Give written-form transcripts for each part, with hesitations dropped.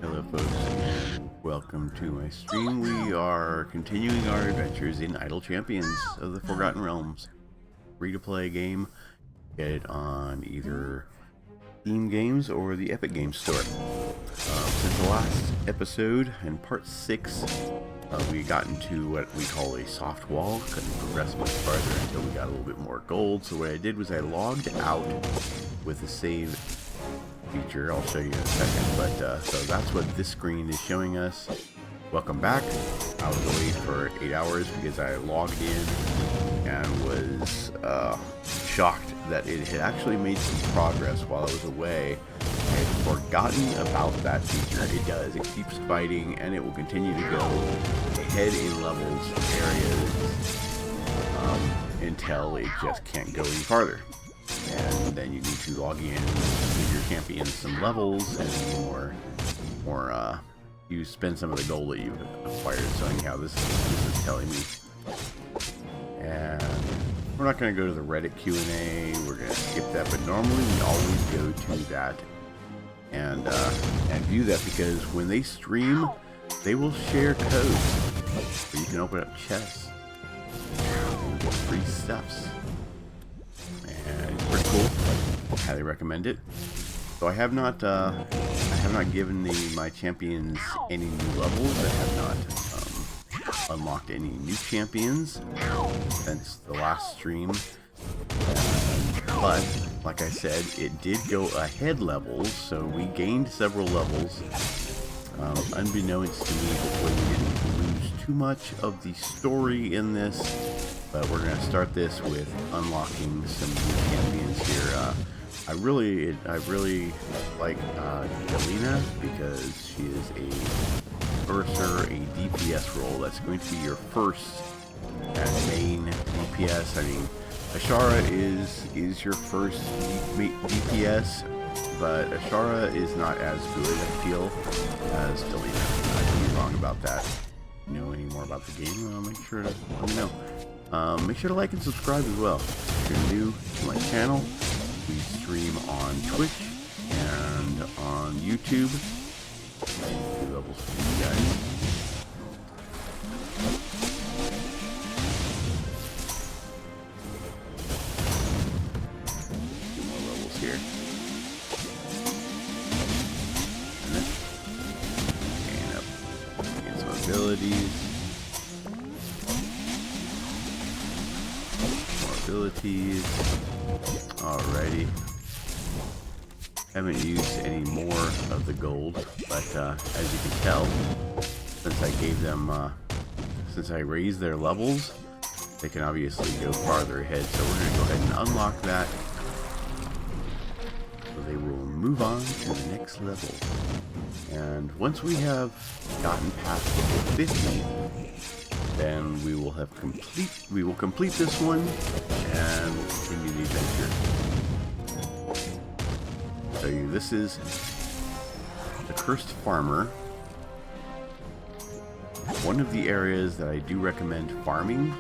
Hello folks, welcome to my stream. We are continuing our adventures in Idle Champions of the Forgotten Realms. Free to play game. Get it on either Steam Games or the Epic Games Store. Since the last episode, in part 6, we got into what we call a soft wall. Couldn't progress much farther until we got a little bit more gold. So what I did was I logged out with the save feature. I'll show you in a second, but so that's what this screen is showing us. Welcome back. I was away for 8 hours because I logged in and was shocked that it had actually made some progress while I was away. I had forgotten about that feature. It does. It keeps fighting and it will continue to go ahead in levels areas until it just can't go any farther. And then you need to log in, give your champion some levels, and you spend some of the gold that you've acquired. So anyhow, this is telling me. And we're not going to go to the Reddit Q&A. We're going to skip that. But normally we always go to that and view that, because when they stream, they will share code, so you can open up chests and get free stuffs. And it's pretty cool. Highly recommend it. So I have not given my champions any new levels. I have not unlocked any new champions since the last stream. But like I said, it did go ahead levels, so we gained several levels. Unbeknownst to me, hopefully we didn't lose too much of the story in this. But we're going to start this with unlocking some new champions here. I really like 𝗪𝗓𝗧𝗛, because she is a berserker, a DPS role. That's going to be your first main DPS. I mean, 𝗪𝗓𝗧 is your first DPS, but 𝗪𝗓𝗧 is not as good, I feel, as 𝗪𝗓𝗧. I could be wrong about that. If you know any more about the game, make sure to let me know. Make sure to like and subscribe as well. If you're new to my channel, we stream on Twitch and on YouTube. Two levels for you guys. Two more levels here. And up. Get some abilities. Abilities. Alrighty. Haven't used any more of the gold, but as you can tell, since I gave them, since I raised their levels, they can obviously go farther ahead. So we're going to go ahead and unlock that. So they will move on to the next level. And once we have gotten past level 50, then we will complete this one and continue the adventure. So this is the Cursed Farmer. One of the areas that I do recommend farming.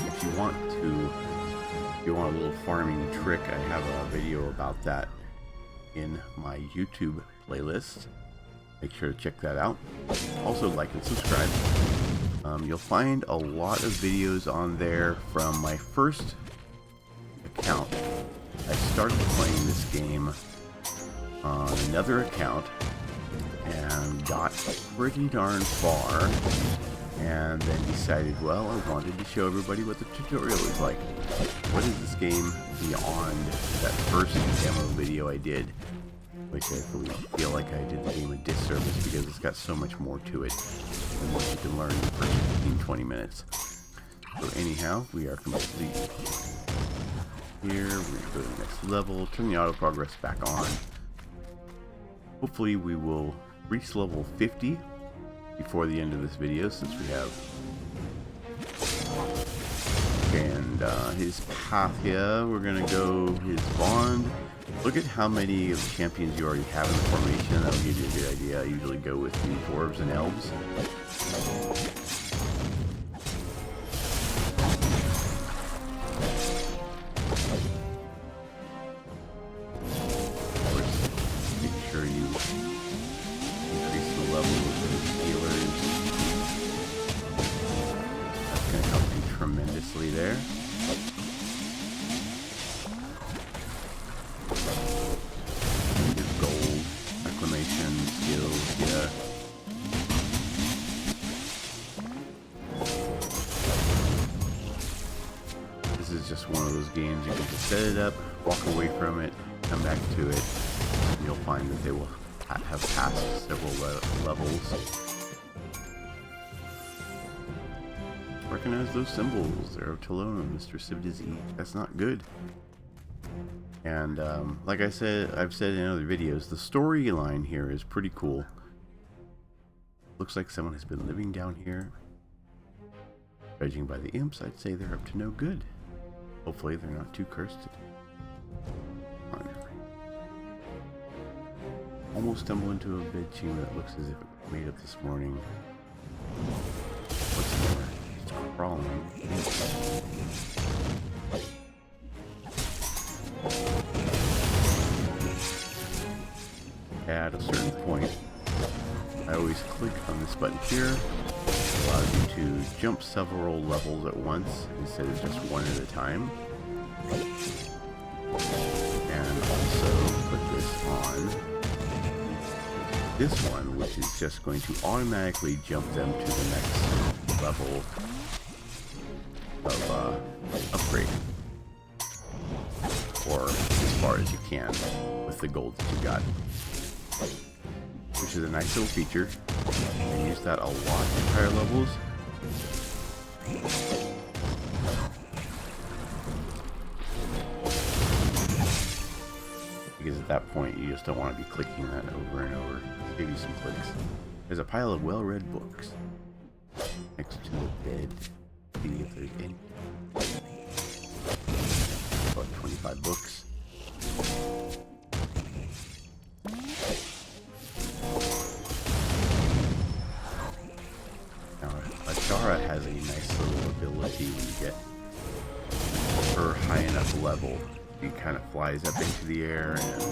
If you want a little farming trick, I have a video about that in my YouTube playlist. Make sure to check that out. Also like and subscribe. You'll find a lot of videos on there from my first account. I started playing this game on another account and got pretty darn far, and then decided, well, I wanted to show everybody what the tutorial is like. What is this game beyond that first demo video I did? Which I feel like I did the game a disservice, because it's got so much more to it than what you can learn in the first 15-20 minutes. So anyhow, we are complete here. We're going to go to the next level, turn the auto progress back on. Hopefully we will reach level 50 before the end of this video, since we have his path here. We're going to go his bond. Look at how many of the champions you already have in the formation. That'll give you a good idea. I usually go with the dwarves and elves. Of course, make sure you those games, you can just set it up, walk away from it, come back to it, and you'll find that they will have passed several levels. Recognize those symbols. They're of 𝗪𝗏𝗧𝗏, Mr. 𝗪𝗏𝗧𝗏. That's not good. And like I've said in other videos, the storyline here is pretty cool. Looks like someone has been living down here. Judging by the imps, I'd say they're up to no good. Hopefully they're not too cursed today. Almost stumble into a bed chamber that looks as if it was made up this morning. What's more? It's crawling. At a certain point, I always click on this button here. It allows you to jump several levels at once instead of just one at a time. And also put this on this one, which is just going to automatically jump them to the next level of upgrade, or as far as you can with the gold that you got, which is a nice little feature. I use that a lot in higher levels. Because at that point you just don't want to be clicking that over and over. Give you some clicks. There's a pile of well-read books next to the bed. See if there's any. About 25 books. Now, 𝗪𝗧𝗏 has a nice little ability when you get her high enough level. He kind of flies up into the air and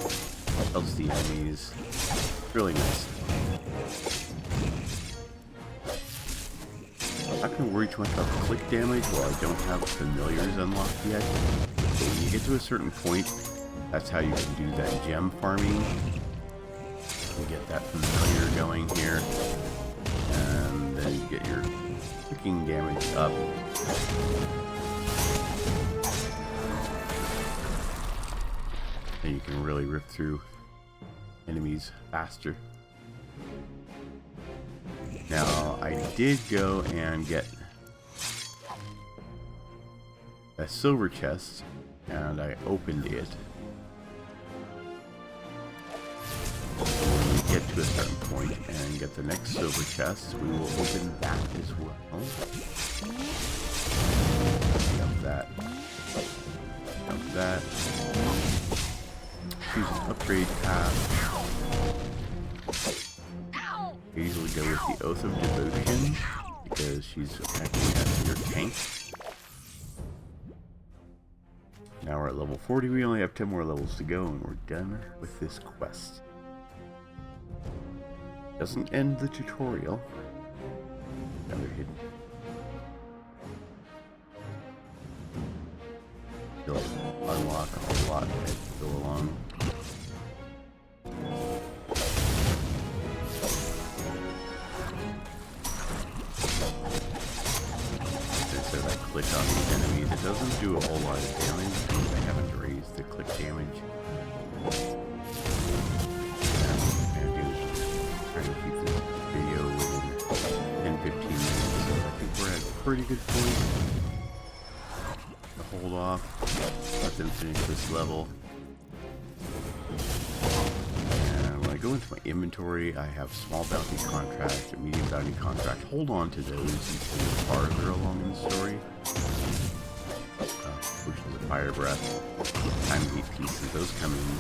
helps the enemies. It's really nice. I'm not going to worry too much about click damage while I don't have familiars unlocked yet. But when you get to a certain point, that's how you can do that gem farming. You get that familiar going here. And then you get your clicking damage up. And you can really rip through enemies faster. Now, I did go and get a silver chest, and I opened it. When we get to a certain point and get the next silver chest, we will open that as well. Jump that. Jump that. Choose an upgrade path. I usually go with the Oath of Devotion because she's acting as your tank. Now we're at level 40. We only have 10 more levels to go and we're done with this quest. Doesn't end the tutorial. Now they're hidden. Still unlock a whole lot as we go along. Click on these enemies. It doesn't do a whole lot of damage because I haven't raised the click damage. I'm trying to keep this video within 10-15 minutes, so I think we're at a pretty good point to hold off, let them finish this level. And when I go into my inventory, I have small bounty contract, a medium bounty contract. Hold on to those until you're farther along in the story. Potions of fire breath, time to 8 pieces. Those come into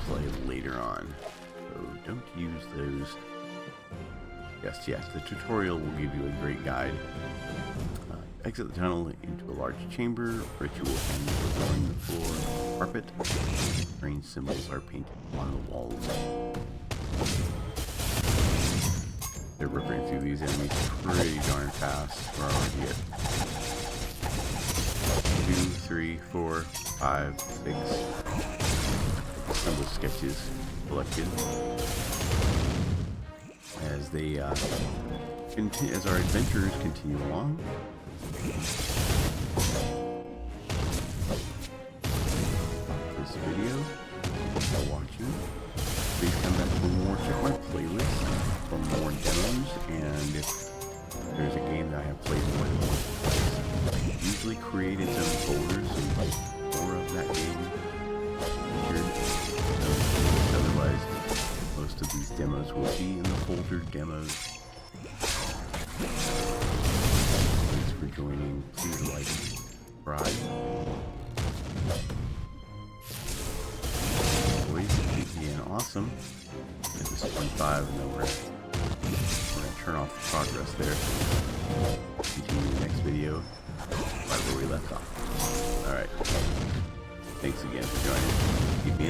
play later on, so don't use those just yet. The tutorial will give you a great guide. Exit the tunnel into a large chamber. Ritual ends with blowing the floor carpet. Strange symbols are painted on the walls. They're ripping through these enemies pretty darn fast. We're already at 2, 3, 4, 5, 6 symbol sketches collected as they as our adventurers continue along. for watching. Please come back for more. Check my playlist for more demos, and if there's a game that I have played more than once, I usually create its own folders, so more of that game featured. Otherwise, most of these demos will be in the folder demos. Thanks for joining. Please like, subscribe. Always keep being awesome. This is 25, and then we're going to turn off the progress there. Continue the next video right where we left off. Alright. Thanks again for joining. Keep being awesome.